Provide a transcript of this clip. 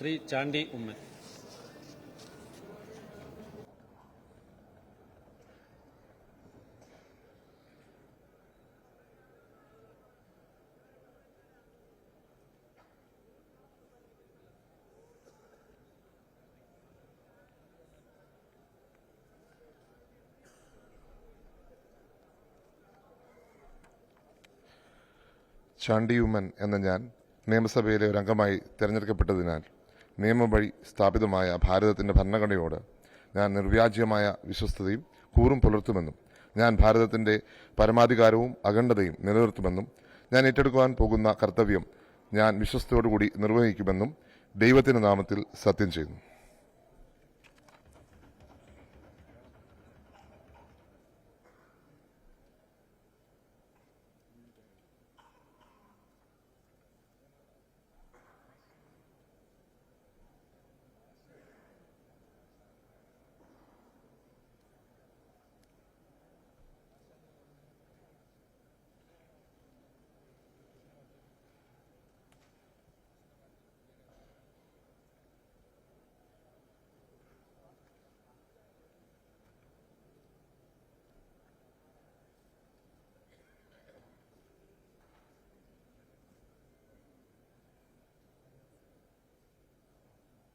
ശ്രീ ചാണ്ടി ഉമ്മൻ. ചാണ്ടി ഉമ്മൻ എന്ന ഞാൻ നിയമസഭയിലെ ഒരു അംഗമായി തിരഞ്ഞെടുക്കപ്പെട്ടതിനാൽ നിയമം വഴി സ്ഥാപിതമായ ഭാരതത്തിൻ്റെ ഭരണഘടനയോട് ഞാൻ നിർവ്യാജ്യമായ വിശ്വസ്തതയും കൂറും പുലർത്തുമെന്നും ഞാൻ ഭാരതത്തിൻ്റെ പരമാധികാരവും അഖണ്ഡതയും നിലനിർത്തുമെന്നും ഞാൻ ഏറ്റെടുക്കുവാൻ പോകുന്ന കർത്തവ്യം ഞാൻ വിശ്വസ്തയോടുകൂടി നിർവഹിക്കുമെന്നും ദൈവത്തിൻ്റെ നാമത്തിൽ സത്യം ചെയ്യുന്നു.